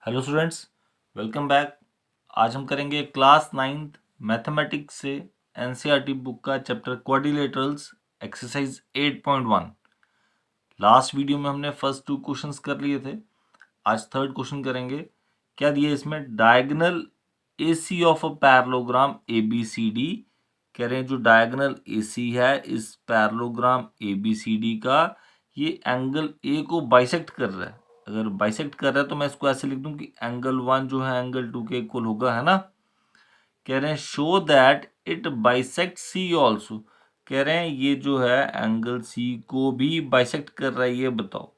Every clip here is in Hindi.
Hello students, welcome back. आज हम करेंगे क्लास 9th मैथमेटिक्स से एनसीईआरटी बुक का chapter quadrilaterals exercise 8.1। Last video में हमने फर्स्ट 2 क्वेश्चंस कर लिए थे। आज थर्ड क्वेश्चन करेंगे। क्या दिया इसमें? Diagonal AC of a parallelogram ABCD। कह रहे हैं जो डायगोनल एसी है इस पैरेललोग्राम ABCD का, ये एंगल ए को बाइसेक्ट कर रहा है। अगर बाइसेक्ट कर रहा है तो मैं इसको ऐसे लिख दूं कि एंगल 1 जो है एंगल 2 के इक्वल होगा, है ना। कह रहे हैं show that it bisect C also. कह रहे हैं ये जो है एंगल सी को भी बाइसेक्ट कर रहा है, ये बताओ।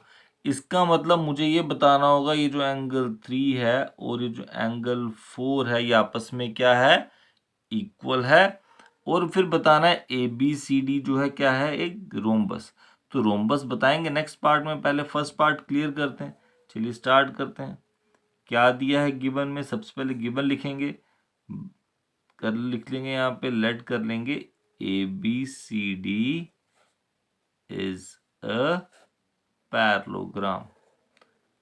इसका मतलब मुझे ये बताना होगा ये जो एंगल 3 है और ये जो एंगल 4 है ये आपस में क्या है? इक्वल है। और फिर बताना है ABCD जो है क्या है? एक रोम्बस। तो रोम्बस बताएंगे नेक्स्ट पार्ट में, पहले फर्स्ट पार्ट क्लियर करते हैं। चलिए स्टार्ट करते हैं। क्या दिया है गिवन में? सबसे पहले गिवन लिखेंगे, कर लिख लेंगे यहाँ पे, लेट कर लेंगे ABCD इज अ पैरेललोग्राम।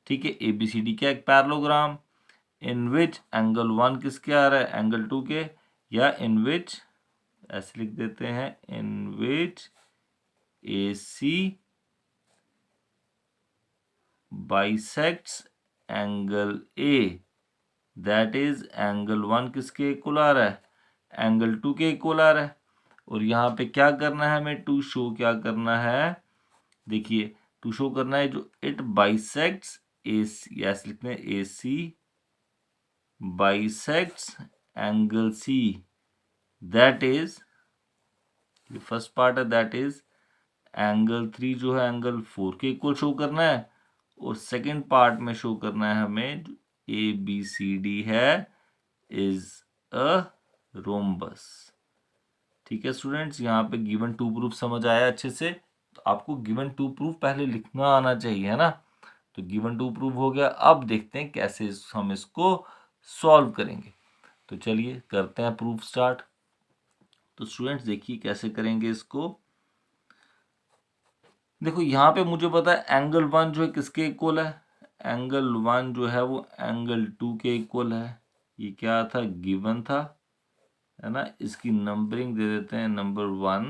ठीक है, ABCD क्या एक पैरेललोग्राम इन विच एंगल 1 किसके आ रहा है? एंगल 2 के। या इन विच, ऐसे लिख देते हैं, इन विच AC bisects angle A, that is angle 1 किसके इक्वल आ रहा है? एंगल 2 के इक्वल आ रहा है। और यहाँ पे क्या करना है हमें? टू शो क्या करना है? देखिए, टू शो करना है जो इट बाइसेक्ट्स AC, ऐसे लिखते हैं AC bisects angle C, that is, ये फर्स्ट पार्ट है, दैट इज एंगल 3 जो है एंगल 4 के इक्वल शो करना है। और सेकंड पार्ट में शो करना है हमें जो ABCD है इज अ रोम्बस। ठीक है स्टूडेंट्स, यहाँ पे गिवन टू प्रूफ समझ आया अच्छे से। तो आपको गिवन टू प्रूफ पहले लिखना आना चाहिए, है ना। तो गिवन टू प्रूफ हो गया। अब देखते हैं कैसे हम इसको सॉल्व करेंगे। तो चलिए करते हैं प्रूफ स्टार्ट। तो स्टूडेंट्स देखिए कैसे करेंगे इसको। देखो यहाँ पे मुझे पता है एंगल 1 जो है किसके इक्वल है? एंगल 1 जो है वो एंगल 2 के इक्वल है। ये क्या था? गिवन था, है ना। इसकी नंबरिंग दे देते हैं नंबर 1।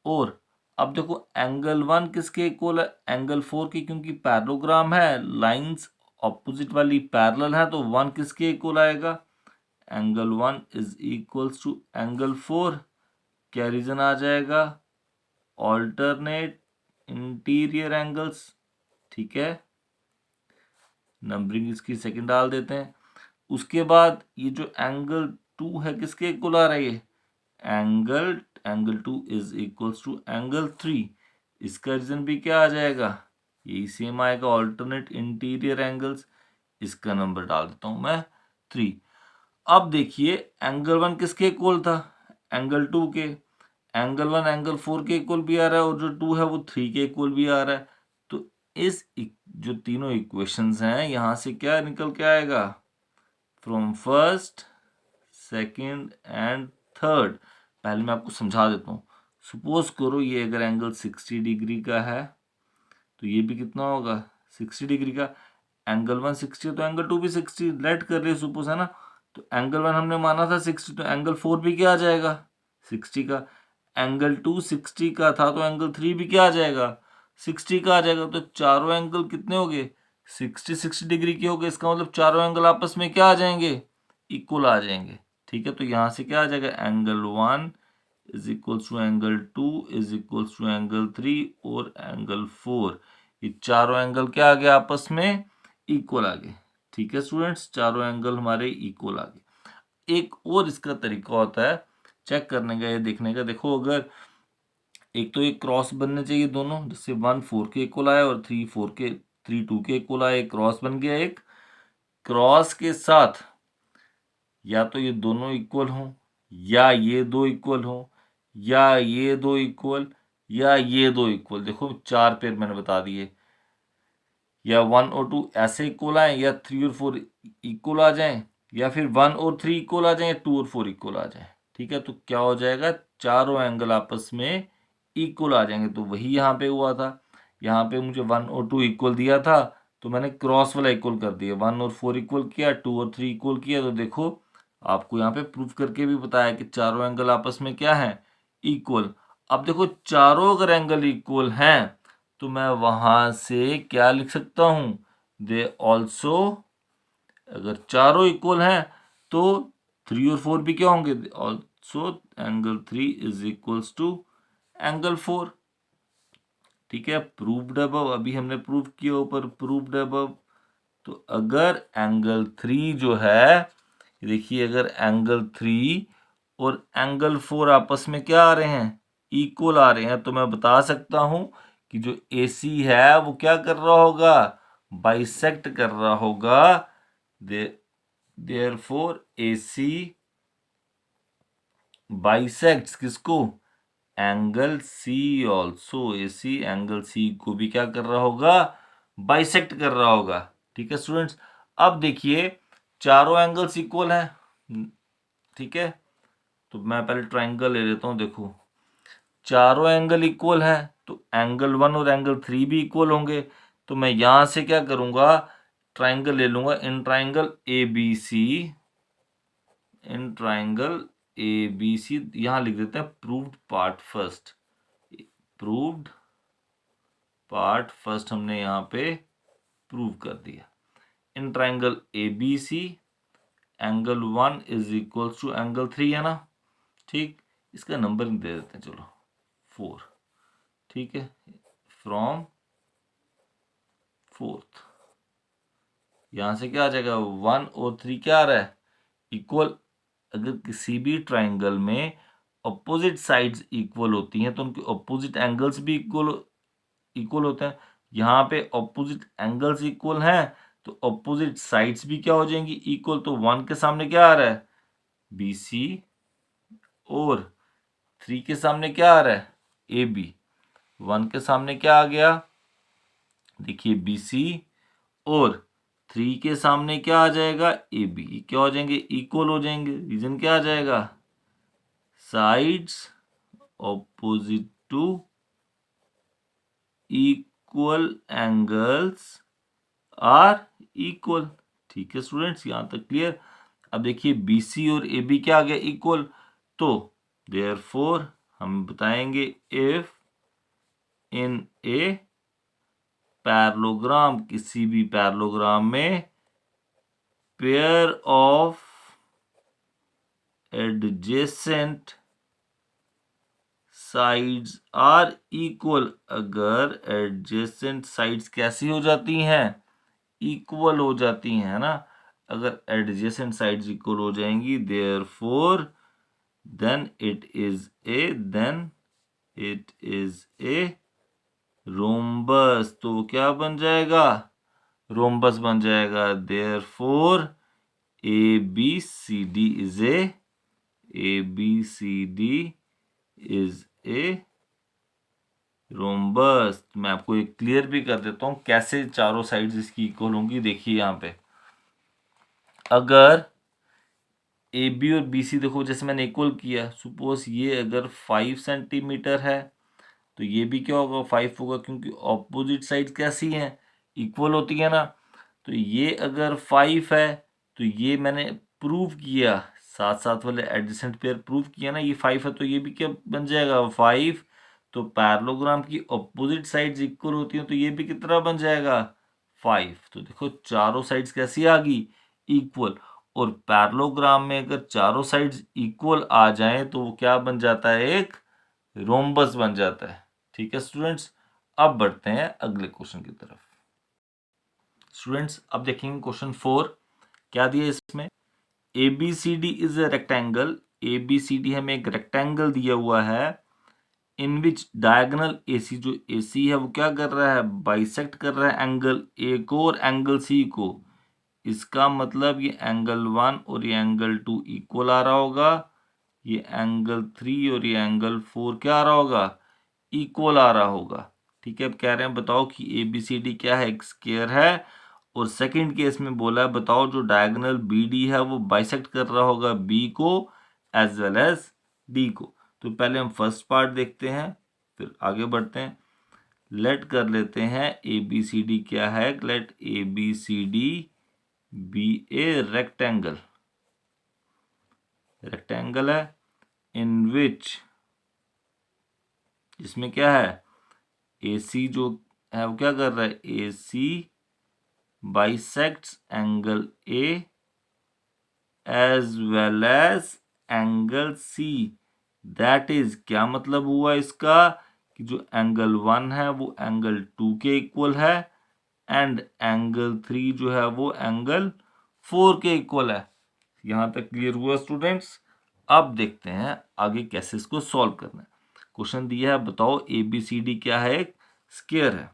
और अब देखो एंगल 1 किसके इक्वल है? एंगल 4 की, क्योंकि पैरेललोग्राम है, लाइंस ऑपोजिट वाली पैरेलल है, तो 1 किसके इक्वल आएगा? Angle 1 is equals to angle 4। क्या रीजन आ जाएगा? Alternate interior angles. ठीक है, नंबरिंग इसकी सेकंड डाल देते हैं। उसके बाद ये जो एंगल 2 है किसके इक्वल आ रहा है? ये angle 2 is equals to angle 3। इसका रीजन भी क्या आ जाएगा? यही सेम आएगा, ऑल्टरनेट इंटीरियर एंगल्स। इसका नंबर डाल देता हूं मैं 3। अब देखिए एंगल 1 किसके इक्वल था? एंगल 2 के। एंगल 1 एंगल 4 के इक्वल भी आ रहा है और जो 2 है वो 3 के इक्वल भी आ रहा है। तो जो तीनों इक्वेशंस हैं यहां से क्या निकल के आएगा? From first, second and third. पहले मैं आपको समझा देता हूँ। सपोज करो ये अगर एंगल 60 डिग्री का है तो ये भी कितना होगा? 60 डिग्री का। एंगल 1 60 तो एंगल 2 भी 60, लेट कर रहे सपोज, है ना। तो एंगल 1 हमने माना था 60, तो एंगल 4 भी क्या आ जाएगा? 60 का। एंगल 2 60 का था तो एंगल 3 भी क्या आ जाएगा? 60 का आ जाएगा। तो चारों एंगल कितने हो गए? 60 डिग्री के हो गए। इसका मतलब चारों एंगल आपस में क्या आ जाएंगे? इक्वल आ जाएंगे। ठीक है, तो यहां से क्या आ जाएगा? Angle 1 is equals to angle 2 is equals to angle 3 और एंगल 4। ये चारों एंगल क्या आ गए? आपस में इक्वल आ गए। ठीक है स्टूडेंट्स, चारों एंगल हमारे इक्वल आ गए। एक और इसका तरीका होता है चेक करने का, ये देखने का। देखो अगर एक तो एक क्रॉस बनने चाहिए दोनों, जैसे 1 4 के इक्वल आए और 3 2 के इक्वल आए, क्रॉस बन गया। एक क्रॉस के साथ या तो ये दोनों इक्वल हों, या ये दो इक्वल हों, या ये दो इक्वल, या ये दो इक्वल। देखो 4 पेयर मैंने बता दिए। या 1 और 2 ऐसे इक्वल आए, या 3 और 4 इक्वल आ जाएं, या फिर 1 और 3 इक्वल आ जाएं, या 2 और 4 इक्वल आ जाएं। ठीक है, तो क्या हो जाएगा? चारों एंगल आपस में इक्वल आ जाएंगे। तो वही यहाँ पे हुआ था। यहाँ पे मुझे 1 और 2 इक्वल दिया था, तो मैंने क्रॉस वाला इक्वल कर दिया, 1 और 4 इक्वल किया, 2 और 3 इक्वल किया। तो देखो आपको यहाँ पे प्रूफ करके भी बताया कि चारों एंगल आपस में क्या है, इक्वल। अब देखो चारों अगर एंगल इक्वल हैं तो मैं वहां से क्या लिख सकता हूं, दे ऑल्सो, अगर चारों इक्वल हैं तो 3 और 4 भी क्या होंगे, also angle 3 is equals to angle 4। ठीक है, प्रूव्ड अबव, अभी हमने प्रूव किया ऊपर, प्रूव्ड अबव। तो अगर एंगल 3 जो है, देखिए अगर एंगल 3 और एंगल 4 आपस में क्या आ रहे हैं, इक्वल आ रहे हैं, तो मैं बता सकता हूं कि जो AC है वो क्या कर रहा होगा, बाइसेक्ट कर रहा होगा। देयरफॉर AC बाइसेक्ट्स किसको, angle C also. AC angle C को भी क्या कर रहा होगा, बाइसेक्ट कर रहा होगा। ठीक है स्टूडेंट्स, अब देखिए चारों एंगल्स इक्वल हैं। ठीक है, तो मैं पहले ट्राइंगल ले लेता हूं। देखो चारों एंगल इक्वल हैं तो एंगल 1 और एंगल 3 भी इक्वल होंगे। तो मैं यहां से क्या करूंगा, ट्राइंगल ले लूंगा, in triangle ABC, in triangle ABC, यहां लिख देते हैं proved part first, proved part first हमने यहाँ पे प्रूव कर दिया। In triangle ABC angle 1 is equal to angle 3 है ना। ठीक, इसका नंबरिंग दे देते हैं, चलो 4। ठीक है, फ्रॉम 4th, यहां से क्या आ जाएगा, 1 और 3 क्या आ रहा है, इक्वल। अगर किसी भी ट्राइंगल में अपोजिट साइड्स इक्वल होती हैं तो उनके अपोजिट एंगल्स भी इक्वल होते हैं। यहाँ पे अपोजिट एंगल्स इक्वल हैं तो अपोजिट साइड्स भी क्या हो जाएंगी, इक्वल। तो 1 के सामने क्या आ रहा है, BC, और 3 के सामने क्या आ रहा है, AB। 1 के सामने क्या आ गया, देखिए BC, और 3 के सामने क्या आ जाएगा, AB। क्या हो जाएंगे, इक्वल हो जाएंगे। रीजन क्या आ जाएगा, sides opposite to equal angles are equal. ठीक है स्टूडेंट्स, यहां तक क्लियर। अब देखिए BC और AB क्या आ गया, इक्वल। तो देयरफॉर हम बताएंगे इफ इन ए पैरेललोग्राम, किसी भी पैरेललोग्राम में pair of adjacent sides are equal, अगर एडजेसेंट साइड्स कैसी हो जाती हैं, इक्वल हो जाती हैं ना। अगर एडजेसेंट साइड्स इक्वल हो जाएंगी, therefore then it is a rhombus. तो क्या बन जाएगा, रोम्बस बन जाएगा। Therefore ABCD is a rhombus. मैं आपको एक क्लियर भी कर देता हूं कैसे चारों साइड्स इसकी इक्वल होंगी। देखिए यहाँ पे अगर AB और BC, देखो जैसे मैंने इक्वल किया, सपोज ये अगर 5 सेंटीमीटर है तो ये भी क्या होगा, 5 होगा, क्योंकि ऑपोजिट साइड्स कैसी हैं, इक्वल होती है ना। तो ये अगर 5 है तो ये मैंने प्रूव किया, साथ साथ वाले एडजेसेंट पेयर प्रूव किया ना, ये 5 है तो ये भी क्या बन जाएगा, 5। तो पैरेललोग्राम की ऑपोजिट साइड्स इक्वल होती हैं तो ये भी कितना बन जाएगा, 5। तो देखो चारों साइड्स कैसी आ गई, इक्वल। और पैरेललोग्राम में अगर चारों साइड्स इक्वल आ जाएं तो वो क्या बन जाता है, एक रोम्बस बन जाता है। ठीक है स्टूडेंट्स, अब बढ़ते हैं अगले क्वेश्चन की तरफ। स्टूडेंट्स अब देखेंगे क्वेश्चन 4 क्या दिया इसमें, ABCD is a rectangle. ABCD हमें एक रेक्टेंगल दिया हुआ है, इन विच डायगोनल AC, जो AC है वो क्या कर रहा है, बाइसेक्ट कर रहा है एंगल A को और एंगल C को। इसका मतलब ये एंगल 1 और ये एंगल 2 इक्वल आ रहा होगा, ये एंगल 3 और ये एंगल 4 क्या आ रहा होगा, इक्वल आ रहा होगा। ठीक है, अब कह रहे हैं बताओ कि ABCD क्या है, एक स्क्वायर है। और सेकंड केस में बोला है बताओ जो डायगोनल BD है वो बाइसेक्ट कर रहा होगा B को एज वेल एज D को। तो पहले हम फर्स्ट पार्ट देखते हैं फिर आगे बढ़ते हैं। लेट कर लेते हैं ए बी सी डी क्या है, let A B C D be a rectangle है इन विच, जिसमें क्या है ए सी जो है वो क्या कर रहा है, A C bisects angle A as well as angle C. That is, क्या मतलब हुआ इसका कि जो एंगल 1 है वो एंगल 2 के इक्वल है एंड एंगल 3 जो है वो एंगल 4 के इक्वल है। यहां तक क्लियर हुआ स्टूडेंट्स? अब देखते हैं आगे कैसे इसको सॉल्व करना है। क्वेश्चन दिया है, बताओ ए बी सी डी क्या है, एक स्क्वायर है।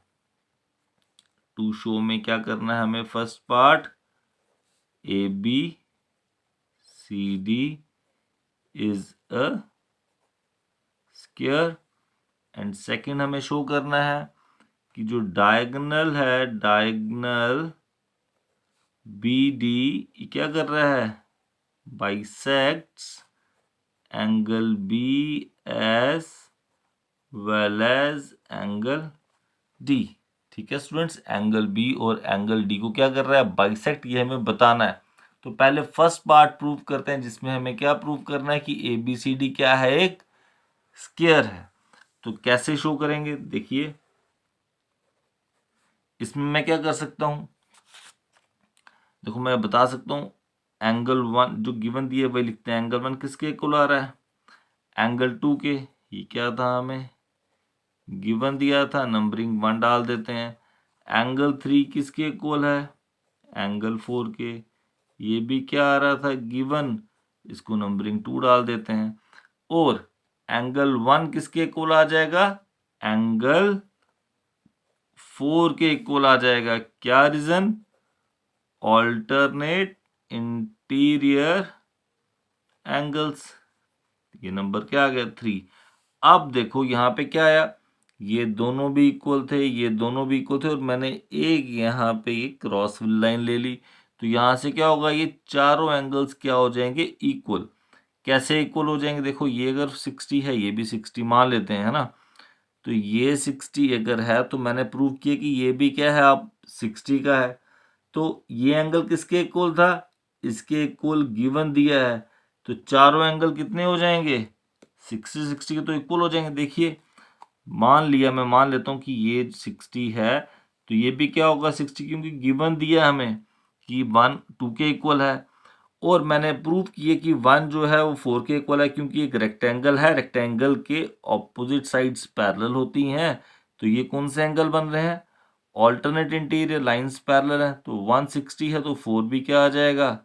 टू शो में क्या करना है हमें, first part A B C D is a square and second हमें शो करना है कि जो डायगोनल है, डायगोनल बी डी क्या कर रहा है, bisects angle B as well as angle D. ठीक है स्टूडेंट्स, एंगल बी और एंगल डी को क्या कर रहा है, बाइसेक्ट, ये हमें बताना है। तो पहले फर्स्ट पार्ट प्रूव करते हैं जिसमें हमें क्या प्रूव करना है कि ए बी सी डी क्या है, एक स्क्वायर है। तो कैसे शो करेंगे, देखिए इसमें मैं क्या कर सकता हूं, देखो मैं बता सकता हूं एंगल 1 जो गिवन दिए वही लिखते हैं। एंगल 1 किसके इक्वल आ रहा है, एंगल 2 के। ये क्या था, हमें गिवन दिया था, नंबरिंग 1 डाल देते हैं। एंगल 3 किसके इक्वल है, एंगल 4 के। ये भी क्या आ रहा था गिवन, इसको नंबरिंग 2 डाल देते हैं। और एंगल 1 किसके इक्वल आ जाएगा, एंगल 4 के इक्वल आ जाएगा। क्या रीजन, ऑल्टरनेट इंटीरियर एंगल्स। ये नंबर क्या आ गया, 3। अब देखो यहाँ पे क्या आया, ये दोनों भी इक्वल थे, ये दोनों भी इक्वल थे और मैंने एक यहाँ पे ये क्रॉस लाइन ले ली। तो यहाँ से क्या होगा, ये चारों एंगल्स क्या हो जाएंगे, इक्वल। कैसे इक्वल हो जाएंगे, देखो ये अगर 60 है, ये भी 60 मान लेते हैं, है ना। तो ये 60 अगर है तो मैंने प्रूव किया कि ये भी क्या है, आप 60 का है। तो ये एंगल किसके इक्वल था, इसके इक्वल गिवन दिया है। तो चारों एंगल कितने हो जाएंगे, 60 60 के तो इक्वल हो जाएंगे। देखिए मान लिया, मैं मान लेता हूँ कि ये 60 है तो ये भी क्या होगा 60, क्योंकि गिवन दिया हमें कि 1 2 के इक्वल है। और मैंने प्रूव किया कि 1 जो है वो 4 के इक्वल है, क्योंकि एक रेक्टेंगल है, रेक्टेंगल के ऑपोजिट साइड्स पैरेलल होती हैं। तो ये कौन से एंगल बन रहे हैं, ऑल्टरनेट इंटीरियर लाइंस पैरेलल है। तो 160 है तो 4 भी क्या आ जाएगा,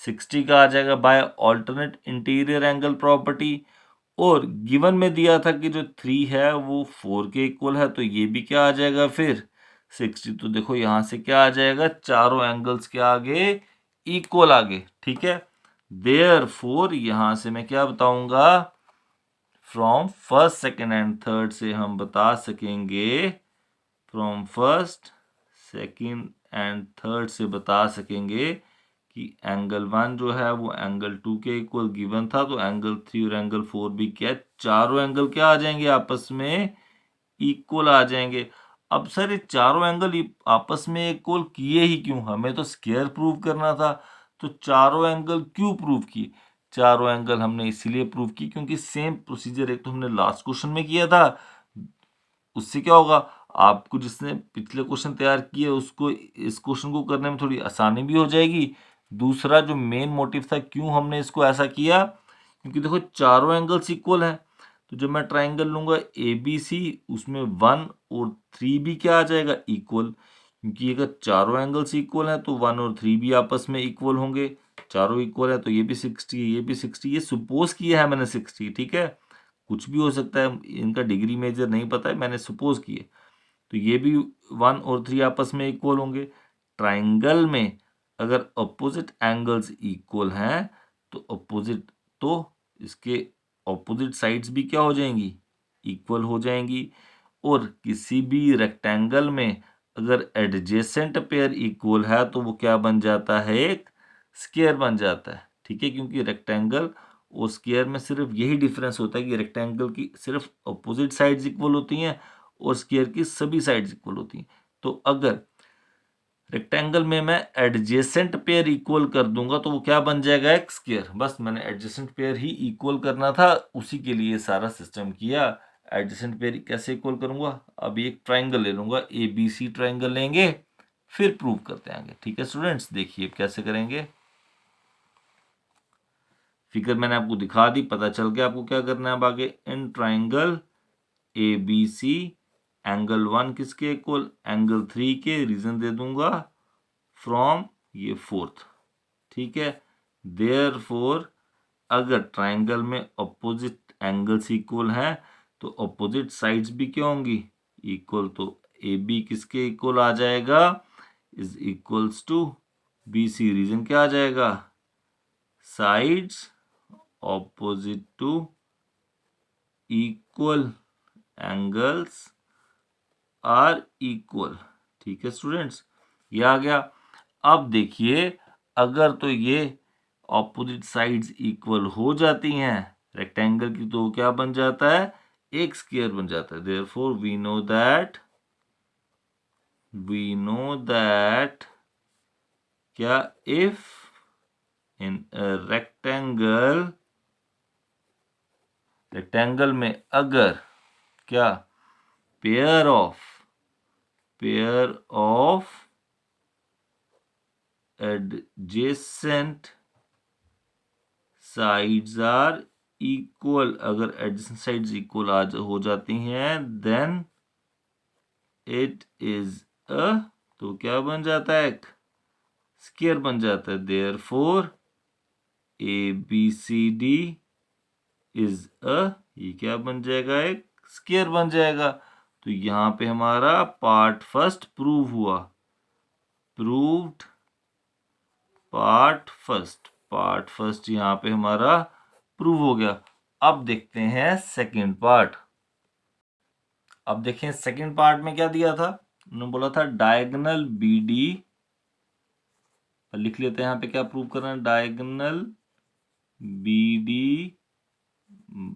60 का आ जाएगा by alternate interior angle property. और गिवन में दिया था कि जो 3 है वो 4 के इक्वल है, तो ये भी क्या आ जाएगा फिर 60। तो देखो यहाँ से क्या आ जाएगा, चारों एंगल्स के आगे इक्वल आगे। ठीक है, देयरफॉर यहाँ से मैं क्या बताऊंगा, from first second and third से हम बता सकेंगे, from first second and third से बता सकेंगे कि एंगल 1 जो है वो एंगल 2 के इक्वल गिवन था। तो एंगल 3 और एंगल 4 भी क्या, चारों एंगल क्या आ जाएंगे, आपस में इक्वल आ जाएंगे। अब सर ये चारों एंगल आपस में इक्वल किए ही क्यों, हमें तो स्क्वायर प्रूव करना था। तो चारों एंगल क्यों प्रूव किए, चारों एंगल हमने इसीलिए प्रूव की क्योंकि सेम प्रोसीजर एक तो हमने लास्ट क्वेश्चन में किया था, उससे क्या होगा, आपको जिसने पिछले क्वेश्चन तैयार किए उसको इस क्वेश्चन को करने में थोड़ी आसानी भी हो जाएगी। दूसरा जो मेन मोटिव था क्यों हमने इसको ऐसा किया, क्योंकि देखो चारों एंगल्स इक्वल हैं। तो जब मैं ट्राइंगल लूंगा ए बी सी, उसमें 1 और 3 भी क्या आ जाएगा, इक्वल। क्योंकि अगर चारों एंगल्स इक्वल हैं तो 1 और 3 भी आपस में इक्वल होंगे। चारों इक्वल है तो ये भी 60, ये भी 60, ये सपोज किया है मैंने 60। ठीक है, कुछ भी हो सकता है, इनका डिग्री मेजर नहीं पता है, मैंने सपोज किए। तो ये भी 1 और 3 आपस में इक्वल होंगे। ट्राइंगल में अगर अपोजिट एंगल्स इक्वल हैं तो अपोजिट, तो इसके ऑपोजिट साइड्स भी क्या हो जाएंगी, इक्वल हो जाएंगी। और किसी भी रेक्टेंगल में अगर एडजेसेंट पेयर इक्वल है तो वो क्या बन जाता है, एक स्क्वायर बन जाता है। ठीक है, क्योंकि रेक्टेंगल और स्क्वायर में सिर्फ यही डिफरेंस होता है कि रेक्टेंगल की सिर्फ अपोजिट साइड्स इक्वल होती हैं और स्क्वायर की सभी साइड्स इक्वल होती हैं। तो अगर रेक्टेंगल में मैं एडजेसेंट पेयर इक्वल कर दूंगा तो वो क्या बन जाएगा, एक स्क्वायर। बस मैंने एडजेसेंट पेयर ही इक्वल करना था, उसी के लिए सारा सिस्टम किया। एडजेसेंट पेयर कैसे इक्वल करूंगा, अभी एक ट्राइंगल ले लूंगा, ABC ट्राइंगल लेंगे, फिर प्रूव करते हैं आगे। ठीक है स्टूडेंट्स, देखिए कैसे करेंगे। फिगर मैंने आपको दिखा दी, पता चल गया आपको क्या करना है अब आगे। इन ट्राइंगल ABC एंगल 1 किसके इक्वल, एंगल 3 के, रीजन दे दूंगा फ्रॉम ये फोर्थ। ठीक है, देयरफॉर अगर ट्राइंगल में अपोजिट एंगल्स इक्वल हैं तो अपोजिट साइड्स भी क्या होंगी, इक्वल। तो AB किसके इक्वल आ जाएगा, is equals to BC। Reason क्या आ जाएगा, sides opposite to equal angles are equal. ठीक है स्टूडेंट्स, ये आ गया। अब देखिए, अगर तो ये ऑपोजिट साइड्स इक्वल हो जाती हैं रेक्टेंगल की, तो क्या बन जाता है, एक स्क्वायर बन जाता है। देयरफॉर वी नो दैट क्या, इफ इन रेक्टेंगल में अगर क्या, pair of adjacent sides are equal, अगर एडजेसेंट साइड्स इक्वल हो जाती हैं, देन इट इज अ, तो क्या बन जाता है, एक स्क्वायर बन जाता है। देयरफॉर ABCD इज अ, ये क्या बन जाएगा, एक स्क्वायर बन जाएगा। तो यहां पे हमारा पार्ट फर्स्ट प्रूव हुआ, प्रूव्ड पार्ट फर्स्ट यहाँ पे हमारा प्रूव हो गया। अब देखते हैं सेकंड पार्ट। अब देखें सेकंड पार्ट में क्या दिया था, उन्होंने बोला था डायगोनल BD, लिख लेते हैं यहाँ पे क्या प्रूव करना है, diagonal BD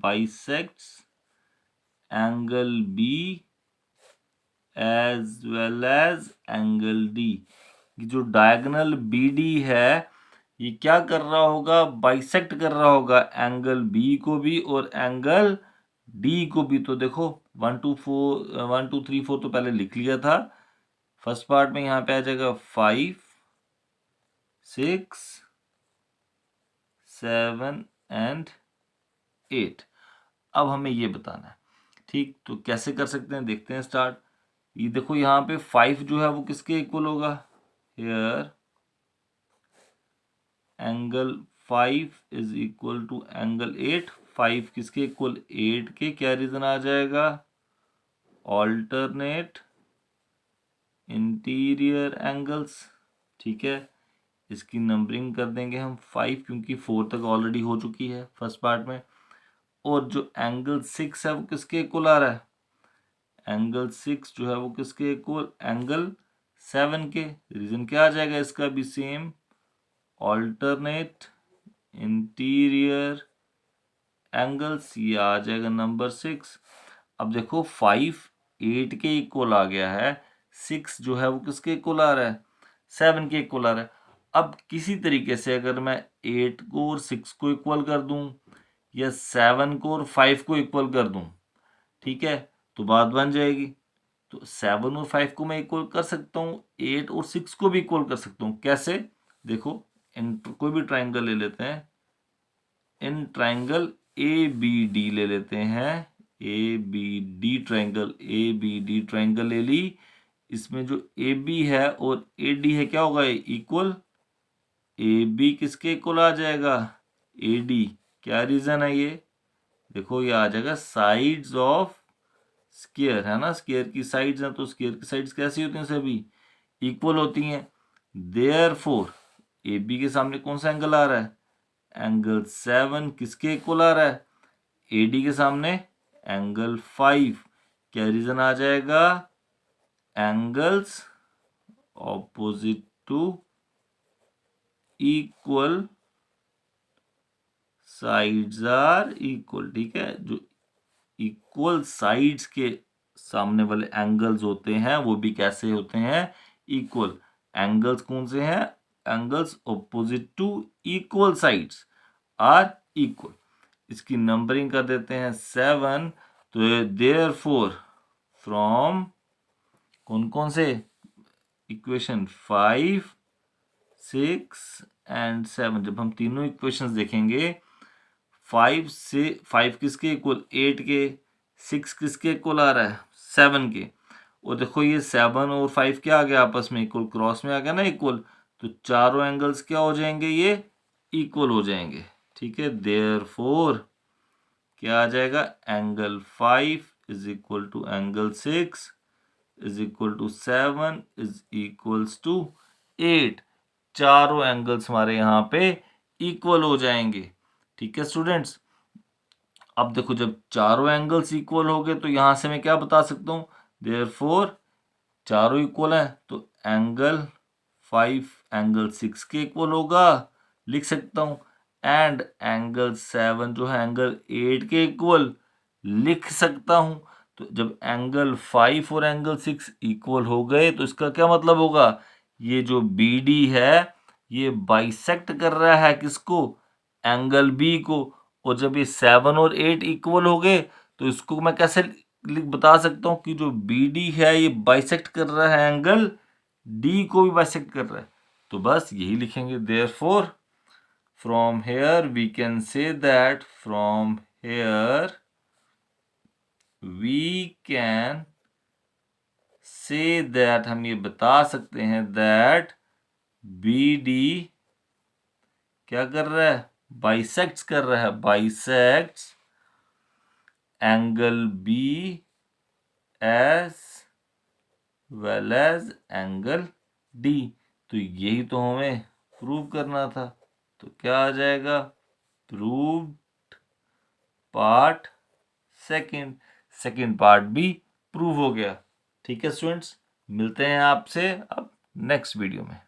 bisects angle B as well as angle D। जो डायगोनल BD है ये क्या कर रहा होगा, बाइसेक्ट कर रहा होगा एंगल B को भी और एंगल D को भी। तो देखो 1 2 3 4 तो पहले लिख लिया था। फर्स्ट पार्ट में यहाँ पे आ जाएगा 5 6 7 एंड 8। अब हमें ये बताना है, ठीक, तो कैसे कर सकते हैं, देखते हैं स्टार्ट। ये देखो यहाँ पे 5 जो है वो किसके इक्वल होगा, here angle 5 is equal to angle 8। 5 किसके इक्वल, 8 के। क्या रीजन आ जाएगा, ऑल्टरनेट इंटीरियर एंगल्स। ठीक है, इसकी नंबरिंग कर देंगे हम 5, क्योंकि 4 तक ऑलरेडी हो चुकी है फर्स्ट पार्ट में। और जो एंगल 6 है वो किसके इक्वल आ रहा है, एंगल 6 जो है वो किसके इक्वल, एंगल 7 के। रीजन क्या आ जाएगा इसका भी सेम, ऑल्टरनेट इंटीरियर एंगल्स, ये आ जाएगा नंबर 6। अब देखो 5 8 के इक्वल आ गया है, 6 जो है वो किसके इक्वल आ रहा है, 7 के इक्वल आ रहा है। अब किसी तरीके से अगर मैं 8 को और 6 को इक्वल कर दूं या 7 को और 5 को इक्वल कर दूं, ठीक है, तो बात बन जाएगी। तो 7 और 5 को मैं इक्वल कर सकता हूँ, 8 और 6 को भी इक्वल कर सकता हूँ। कैसे, देखो कोई भी ट्राइंगल ले लेते हैं, इन ट्राइंगल ABD ले लेते हैं, ABD ट्राइंगल ले ली। इसमें जो AB है और AD है क्या होगा, इक्वल। AB किसके इक्वल आ जाएगा, AD। क्या रीजन है ये, देखो ये आ जाएगा साइड्स ऑफ स्क्वायर, है ना, स्क्वायर की साइड्स हैं, तो स्क्वायर की साइड्स कैसी होती हैं, सभी इक्वल होती हैं। देयरफॉर AB के सामने कौन सा एंगल आ रहा है, एंगल 7 किसके इक्वल आ रहा है, AD के सामने एंगल 5। क्या रीजन आ जाएगा, angles opposite to equal sides are equal. ठीक है, जो इक्वल साइड्स के सामने वाले एंगल्स होते हैं वो भी कैसे होते हैं, इक्वल। एंगल्स कौन से हैं, angles opposite to equal sides are equal. इसकी नंबरिंग कर देते हैं 7। तो देयरफॉर फ्रॉम कौन कौन से इक्वेशन 5, 6 एंड 7, जब हम तीनों इक्वेशंस देखेंगे 5 किसके इक्वल, 8 के, 6 किसके इक्वल आ रहा है, 7 के। और देखो ये 7 और 5 क्या आ गया आपस में इक्वल, क्रॉस में आ गया ना इक्वल, तो चारों एंगल्स क्या हो जाएंगे, ये इक्वल हो जाएंगे। ठीक है, देयरफॉर क्या आ जाएगा, angle 5 is equal to angle 6 is equal to 7 is equals to 8। चारों एंगल्स हमारे यहाँ पे इक्वल हो जाएंगे। ठीक है स्टूडेंट्स, अब देखो जब चारों एंगल्स इक्वल हो गए तो यहां से मैं क्या बता सकता हूं, देयरफॉर चारों इक्वल है तो एंगल 5 एंगल 6 के इक्वल होगा, लिख सकता हूं। एंड एंगल 7 जो है एंगल 8 के इक्वल लिख सकता हूं। तो जब एंगल 5 और एंगल 6 इक्वल हो गए तो इसका क्या मतलब होगा, ये जो बी डी है ये बाइसेक्ट कर रहा है किसको, एंगल बी को। और जब ये 7 और 8 इक्वल हो गए तो इसको मैं कैसे बता सकता हूं कि जो बी डी है ये बाइसेक्ट कर रहा है एंगल डी को भी बाइसेक्ट कर रहा है। तो बस यही लिखेंगे, therefore from here we can say that, from here we can say that, हम ये बता सकते हैं दैट बी डी क्या कर रहा है, बाइसेक्ट्स कर रहा है, bisects angle B as well as angle D. तो यही तो हमें प्रूव करना था। तो क्या आ जाएगा, proved part second, second part भी प्रूव हो गया। ठीक है स्टूडेंट्स, मिलते हैं आपसे अब नेक्स्ट वीडियो में।